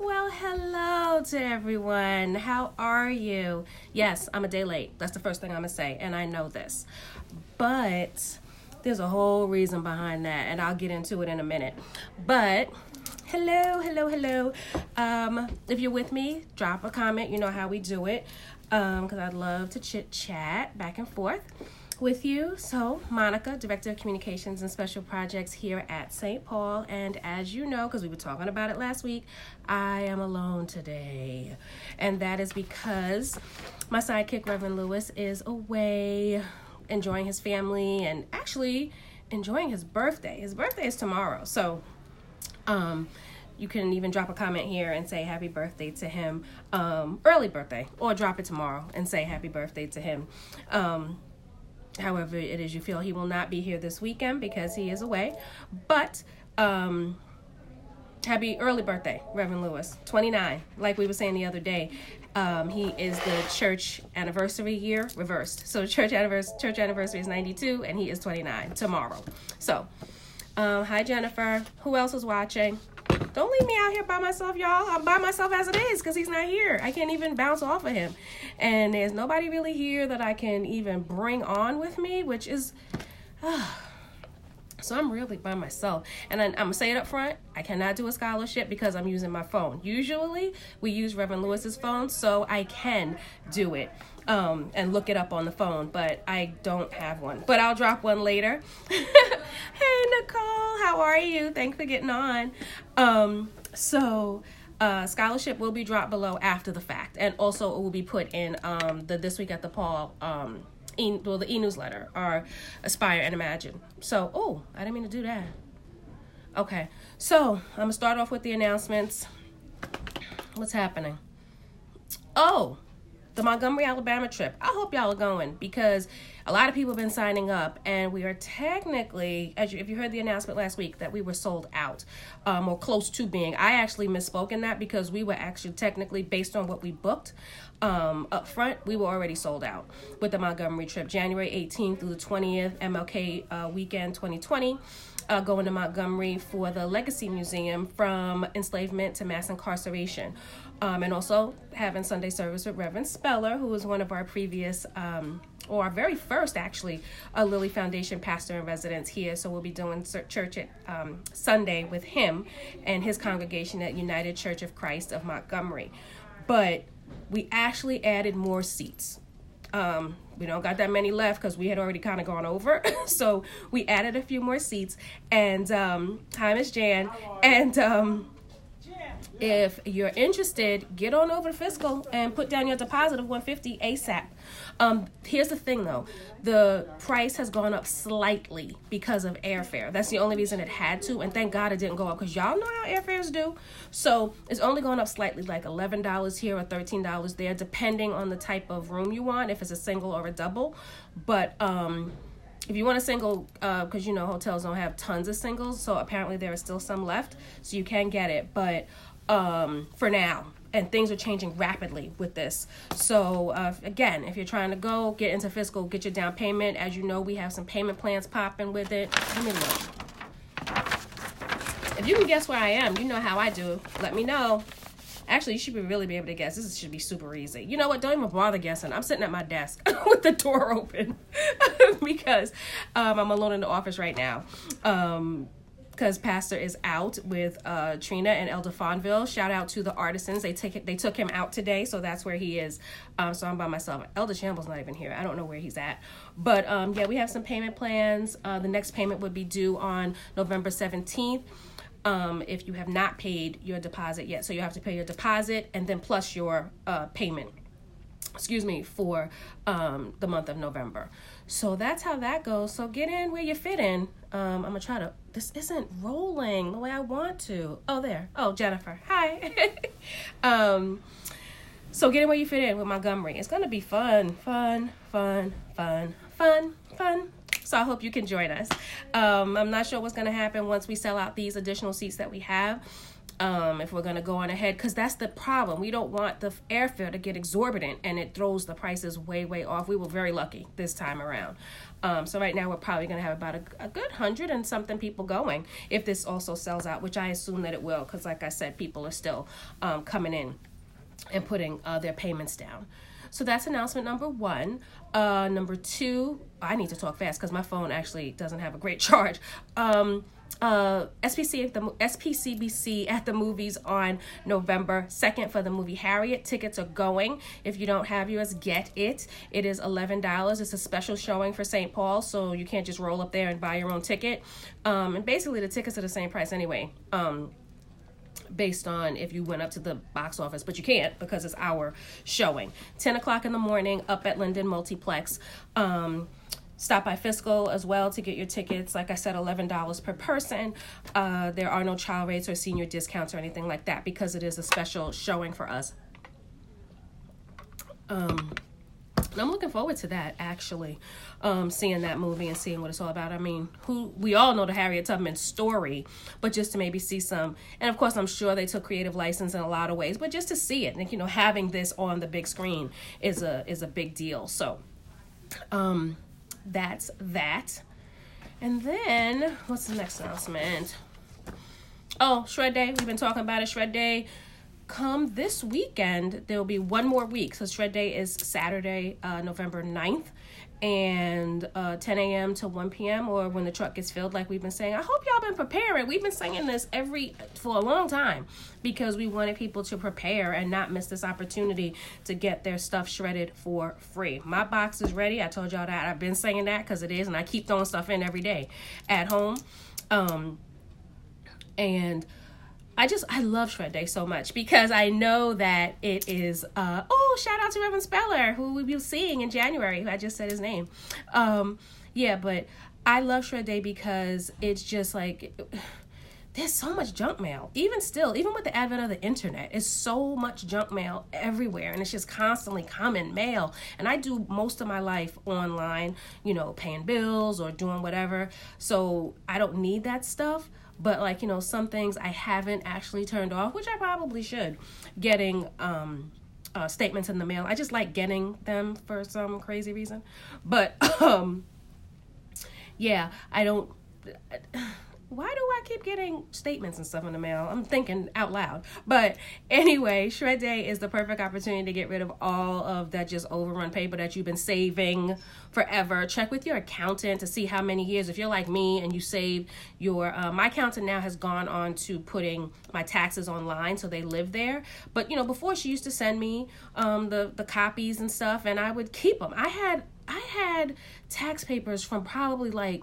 Well, hello to everyone. How are you? Yes, I'm a day late. That's the first thing I'm going to say, and I know this. But there's a whole reason behind that, and I'll get into it in a minute. But hello. If you're with me, drop a comment. You know how we do it, because I'd love to chit-chat back and forth with you. So, Monica, Director of Communications and Special Projects here at St. Paul. And as you know, because we were talking about it last week, I am alone today. And that is because my sidekick, Reverend Lewis, is away enjoying his family and actually enjoying his birthday. His birthday is tomorrow. So, you can even drop a comment here and say happy birthday to him, early birthday, or drop it tomorrow and say happy birthday to him. However it is you feel. He will not be here this weekend because he is away. But happy early birthday, Reverend Lewis, 29. Like we were saying the other day, he is the church anniversary year reversed. So church anniversary is 92 and he is 29 tomorrow. So hi Jennifer. Who else is watching? Don't leave me out here by myself, y'all. I'm by myself as it is because he's not here. I can't even bounce off of him. And there's nobody really here that I can even bring on with me, which is... So I'm really by myself. And I'm going to say it up front. I cannot do a scholarship because I'm using my phone. Usually, we use Reverend Lewis's phone, so I can do it and look it up on the phone. But I don't have one. But I'll drop one later. Hey, Nicole. How are you? Thanks for getting on. Scholarship will be dropped below after the fact. And also, it will be put in the This Week at the Paul the e-newsletter, or Aspire and Imagine. So, I didn't mean to do that. Okay, so I'm going to start off with the announcements. What's happening? The Montgomery, Alabama trip. I hope y'all are going because a lot of people have been signing up, and we are technically, if you heard the announcement last week, that we were sold out, or close to being. I actually misspoke in that because we were actually technically, based on what we booked up front, we were already sold out with the Montgomery trip. January 18th through the 20th, MLK weekend 2020. Going to Montgomery for the Legacy Museum from enslavement to mass incarceration. And also having Sunday service with Reverend Speller, who was one of our previous, or our very first actually, Lilly Foundation pastor in residence here. So we'll be doing church at Sunday with him and his congregation at United Church of Christ of Montgomery. But we actually added more seats. We don't got that many left because we had already kind of gone over. So we added a few more seats. And hi, Miss Jan. And if you're interested, get on over to Fiscal and put down your deposit of $150 ASAP. Here's the thing, though. The price has gone up slightly because of airfare. That's the only reason it had to. And thank God it didn't go up because y'all know how airfares do. So it's only gone up slightly, like $11 here or $13 there, depending on the type of room you want, if it's a single or a double. But if you want a single, because, hotels don't have tons of singles, so apparently there are still some left, so you can get it. But for now, and things are changing rapidly with this. So again, if you're trying to go get into Fiscal, get your down payment. As you know, we have some payment plans popping with it. Let me look. If you can guess where I am, you know how I do. Let me know. Actually, you should really be able to guess. This should be super easy. You know what? Don't even bother guessing. I'm sitting at my desk with the door open because I'm alone in the office right now. Because Pastor is out with Trina and Elder Fonville. Shout out to the Artisans. They took him out today, so that's where he is. So I'm by myself. Elder Shamble's not even here. I don't know where he's at. But yeah, we have some payment plans. The next payment would be due on November 17th. If you have not paid your deposit yet. So you have to pay your deposit and then plus your payment. For the month of November. So that's how that goes. So get in where you fit in. I'm going to try to... This isn't rolling the way I want to. Oh, there. Oh, Jennifer. Hi. So get in where you fit in with Montgomery. It's going to be fun. So I hope you can join us. I'm not sure what's going to happen once we sell out these additional seats that we have. if we're going to go on ahead, because that's the problem. We don't want the airfare to get exorbitant and it throws the prices way, way off. We were very lucky this time around. So right now we're probably going to have about a good 100 and something people going if this also sells out, which I assume that it will, because like I said, people are still coming in and putting their payments down. So that's announcement number 1. Number 2, I need to talk fast because my phone actually doesn't have a great charge. SPCBC at the movies on November 2nd for the movie Harriet. Tickets are going. If you don't have yours, get it. It is $11. It's a special showing for St. Paul, so you can't just roll up there and buy your own ticket. And basically the tickets are the same price anyway, based on if you went up to the box office, but you can't because it's our showing. 10 o'clock in the morning up at Linden Multiplex. Stop by Fiscal as well to get your tickets. Like I said, $11 per person. There are no child rates or senior discounts or anything like that because it is a special showing for us. And I'm looking forward to that, actually, seeing that movie and seeing what it's all about. I mean, we all know the Harriet Tubman story, but just to maybe see some, and of course, I'm sure they took creative license in a lot of ways, but just to see it, and having this on the big screen is a big deal. So, that's that. And then, what's the next announcement? Oh, Shred Day. We've been talking about it. Shred Day. Come this weekend, there will be one more week. So Shred Day is Saturday, November 9th. And 10 a.m. to 1 p.m. or when the truck gets filled, like we've been saying. I hope y'all been preparing. We've been saying this for a long time because we wanted people to prepare and not miss this opportunity to get their stuff shredded for free. My box is ready. I told y'all that. I've been saying that because it is, and I keep throwing stuff in every day at home. And I love Shred Day so much because I know that it is, shout out to Reverend Speller, who we'll be seeing in January. I just said his name. But I love Shred Day because it's just like, there's so much junk mail. Even with the advent of the internet, it's so much junk mail everywhere, and it's just constantly coming mail. And I do most of my life online, paying bills or doing whatever. So I don't need that stuff. But some things I haven't actually turned off, which I probably should. Getting statements in the mail. I just like getting them for some crazy reason. But I don't. Why do I keep getting statements and stuff in the mail? I'm thinking out loud. But anyway, Shred Day is the perfect opportunity to get rid of all of that just overrun paper that you've been saving forever. Check with your accountant to see how many years. If you're like me and you save your, my accountant now has gone on to putting my taxes online so they live there. But, before she used to send me the copies and stuff, and I would keep them. I had tax papers from probably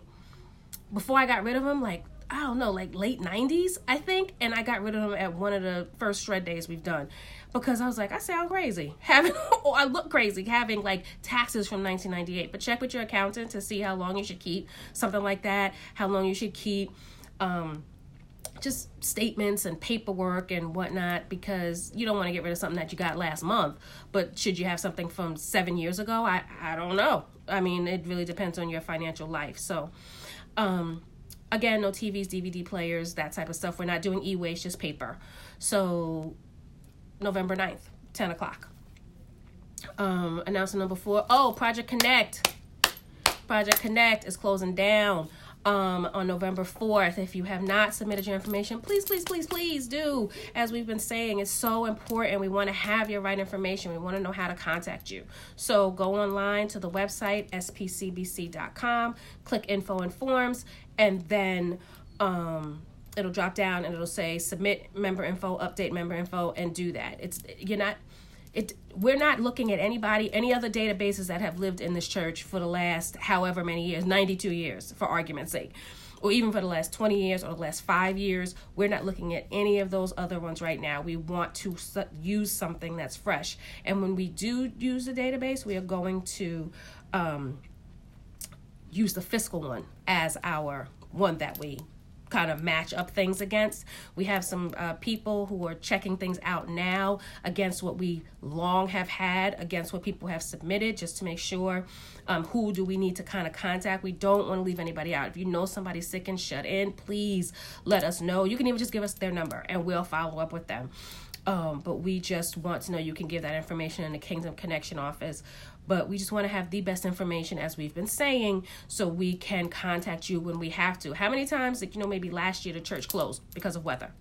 before I got rid of them, I don't know, late 90s, I think. And I got rid of them at one of the first Shred Days we've done. Because I was like, I sound crazy. I look crazy having taxes from 1998. But check with your accountant to see how long you should keep something like that. How long you should keep just statements and paperwork and whatnot. Because you don't want to get rid of something that you got last month. But should you have something from 7 years ago? I don't know. I mean, it really depends on your financial life. So, again, no TVs, DVD players, that type of stuff. We're not doing e-waste, just paper. So November 9th, 10 o'clock. Announcement number 4. Project Connect. Project Connect is closing down on November 4th. If you have not submitted your information, please, please, please, please do. As we've been saying, it's so important. We want to have your right information. We want to know how to contact you. So go online to the website, spcbc.com, click info and forms, and then it'll drop down and it'll say submit member info, update member info, and do that. We're not looking at any other databases that have lived in this church for the last however many years, 92 years, for argument's sake, or even for the last 20 years or the last 5 years. We're not looking at any of those other ones right now. We want to use something that's fresh. And when we do use the database, we are going to use the Fiscal one as our one that we kind of match up things against. We have some people who are checking things out now against what we long have had, against what people have submitted, just to make sure who do we need to kind of contact. We don't want to leave anybody out. If you know somebody's sick and shut in, please let us know. You can even just give us their number and we'll follow up with them. But we just want to know you can give that information in the Kingdom Connection office. But we just want to have the best information, as we've been saying, so we can contact you when we have to. How many times, like, maybe last year the church closed because of weather?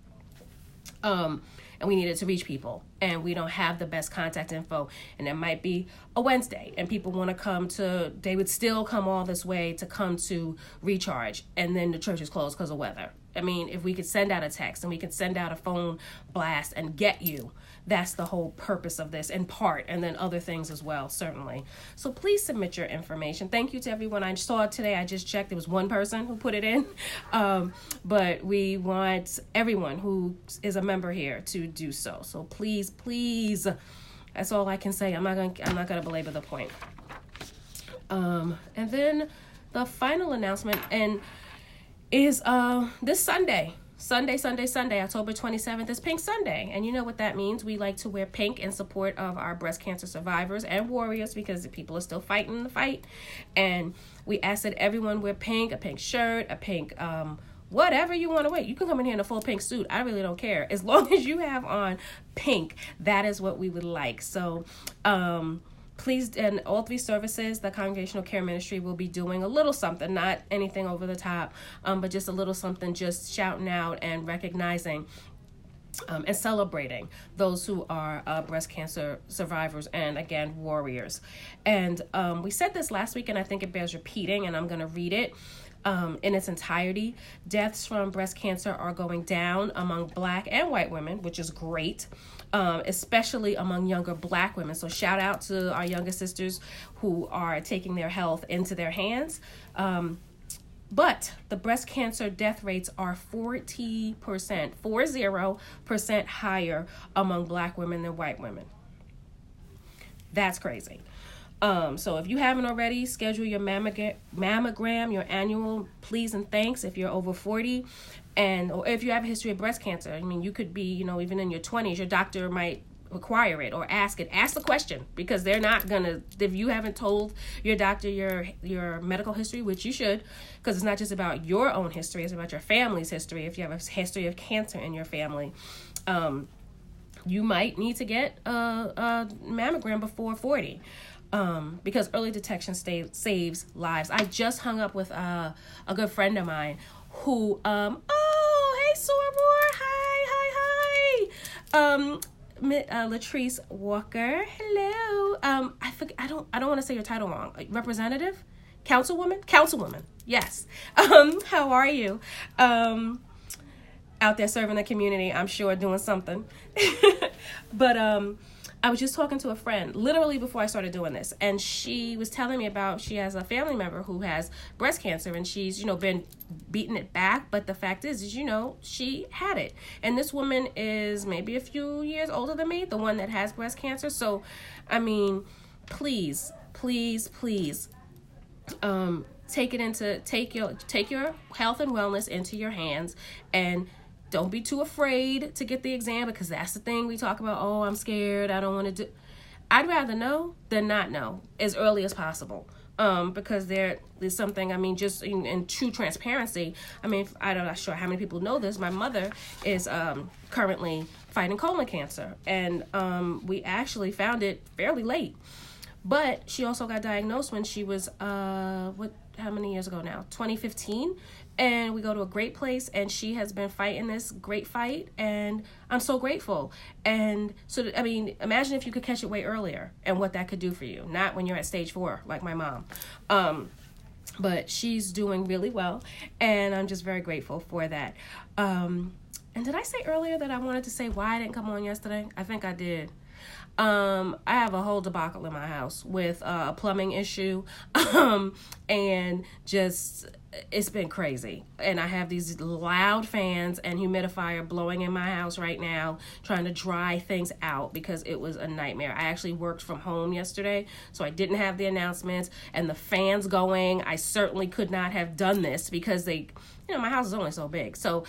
And we needed to reach people, and we don't have the best contact info, and it might be a Wednesday, and people want to they would still come all this way to come to recharge, and then the church is closed because of weather. I mean, if we could send out a text and we could send out a phone blast and get you, that's the whole purpose of this, in part, and then other things as well, certainly. So please submit your information. Thank you to everyone. I saw today, I just checked, there was one person who put it in, but we want everyone who is a member here to do so. So please, that's all I can say. I'm not gonna belabor the point. And then the final announcement is this Sunday, October 27th is Pink Sunday. And you know what that means. We like to wear pink in support of our breast cancer survivors and warriors, because the people are still fighting the fight. And we ask that everyone wear pink, a pink shirt, a pink, whatever you want to wear. You can come in here in a full pink suit. I really don't care. As long as you have on pink, that is what we would like. So, please, in all three services, the Congregational Care Ministry will be doing a little something, not anything over the top, but just a little something, just shouting out and recognizing and celebrating those who are breast cancer survivors and, again, warriors. And we said this last week, and I think it bears repeating, and I'm going to read it in its entirety. Deaths from breast cancer are going down among Black and white women, which is great. Especially among younger Black women. So shout out to our younger sisters who are taking their health into their hands. But the breast cancer death rates are 40% higher among Black women than white women. That's crazy. So if you haven't already, schedule your mammogram, your annual please and thanks if you're over 40. Or if you have a history of breast cancer. I mean, you could be, even in your 20s, your doctor might require it or ask it. Ask the question, because they're not going to, if you haven't told your doctor your medical history, which you should, because it's not just about your own history, it's about your family's history. If you have a history of cancer in your family, you might need to get a mammogram before 40. Because early detection saves lives. I just hung up with a good friend of mine who, hey, Soror, hi. Latrice Walker, hello. I don't want to say your title wrong. Representative? Councilwoman, yes. How are you? Out there serving the community, I'm sure, doing something. But, I was just talking to a friend literally before I started doing this, and she was telling me about, she has a family member who has breast cancer, and she's, been beating it back. But the fact is, she had it. And this woman is maybe a few years older than me, the one that has breast cancer. So, I mean, please, take your health and wellness into your hands, and don't be too afraid to get the exam, because that's the thing we talk about. Oh, I'm scared. I don't want to do. I'd rather know than not know as early as possible. Because there is something, just in true transparency. I'm not sure how many people know this. My mother is currently fighting colon cancer, and we actually found it fairly late. But she also got diagnosed when she was, how many years ago now? 2015. And we go to a great place, and she has been fighting this great fight, and I'm so grateful. And so, imagine if you could catch it way earlier and what that could do for you. Not when you're at stage 4, like my mom. But she's doing really well, and I'm just very grateful for that. And did I say earlier that I wanted to say why I didn't come on yesterday? I think I did. I have a whole debacle in my house with a plumbing issue, and just it's been crazy. And I have these loud fans and humidifier blowing in my house right now, trying to dry things out because it was a nightmare. I actually worked from home yesterday, so I didn't have the announcements and the fans going. I certainly could not have done this because my house is only so big. So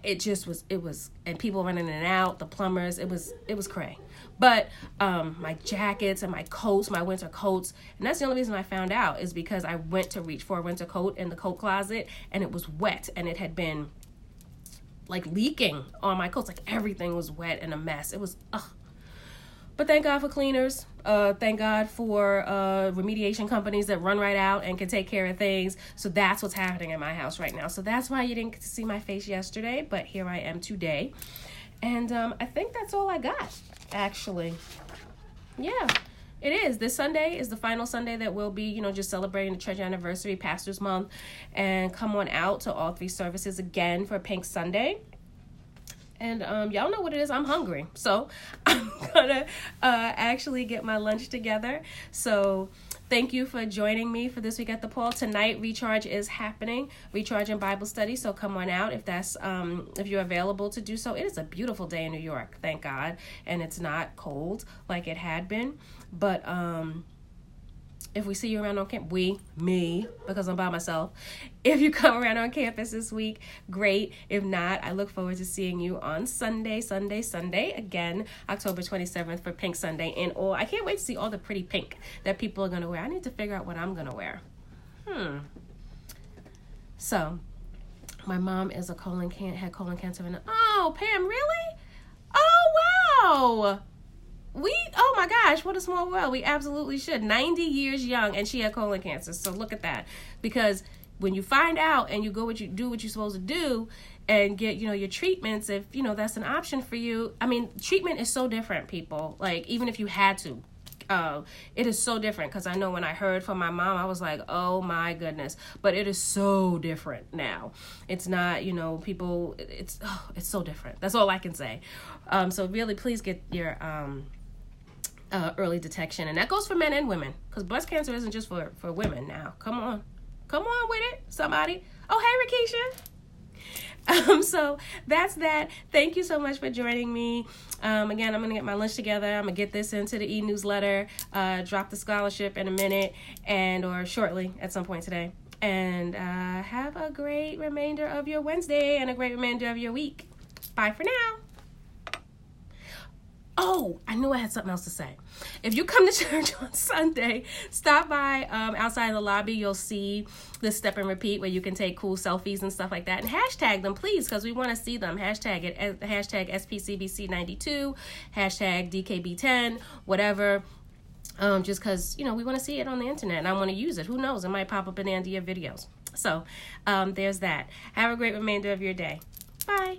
it was, and people running in and out, the plumbers, it was cray. But my jackets and my coats, my winter coats, and that's the only reason I found out is because I went to reach for a winter coat in the coat closet and it was wet and it had been like leaking on my coats. Like everything was wet and a mess. It was, But thank God for cleaners. Thank God for remediation companies that run right out and can take care of things. So that's what's happening in my house right now. So that's why you didn't get to see my face yesterday, but here I am today. And I think that's all I got, actually. Yeah, it is. This Sunday is the final Sunday that we'll be, just celebrating the Treasure Anniversary, Pastor's Month. And come on out to all 3 services again for Pink Sunday. And y'all know what it is. I'm hungry. So I'm going to actually get my lunch together. So thank you for joining me for this week at the Paul. Tonight, Recharge is happening. Recharge and Bible study. So come on out if you're available to do so. It is a beautiful day in New York, thank God. And it's not cold like it had been. But if we see you around on campus, because I'm by myself. If you come around on campus this week, great. If not, I look forward to seeing you on Sunday. Again, October 27th for Pink Sunday. And I can't wait to see all the pretty pink that people are going to wear. I need to figure out what I'm going to wear. So, my mom is had colon cancer. Oh, Pam, really? Oh, wow. Oh my gosh, what a small world. We absolutely should. 90 years young, and she had colon cancer. So look at that. Because when you find out and you do what you're supposed to do and get, your treatments, if, that's an option for you. I mean, treatment is so different, people. Like, even if you had to. It is so different because I know when I heard from my mom, I was like, oh my goodness. But it is so different now. It's not, people, it's so different. That's all I can say. So really, please get your early detection. And that goes for men and women because breast cancer isn't just for women now. Come on with it, somebody. Oh, hey, Rakesha. So that's that. Thank you so much for joining me. Again, I'm going to get my lunch together. I'm going to get this into the e-newsletter, drop the scholarship in a minute or shortly at some point today. And have a great remainder of your Wednesday and a great remainder of your week. Bye for now. Oh, I knew I had something else to say. If you come to church on Sunday, stop by outside the lobby. You'll see the step and repeat where you can take cool selfies and stuff like that. And hashtag them, please, because we want to see them. Hashtag it, hashtag SPCBC92, hashtag DKB10, whatever. Just because, we want to see it on the internet and I want to use it. Who knows? It might pop up in the end of your videos. So there's that. Have a great remainder of your day. Bye.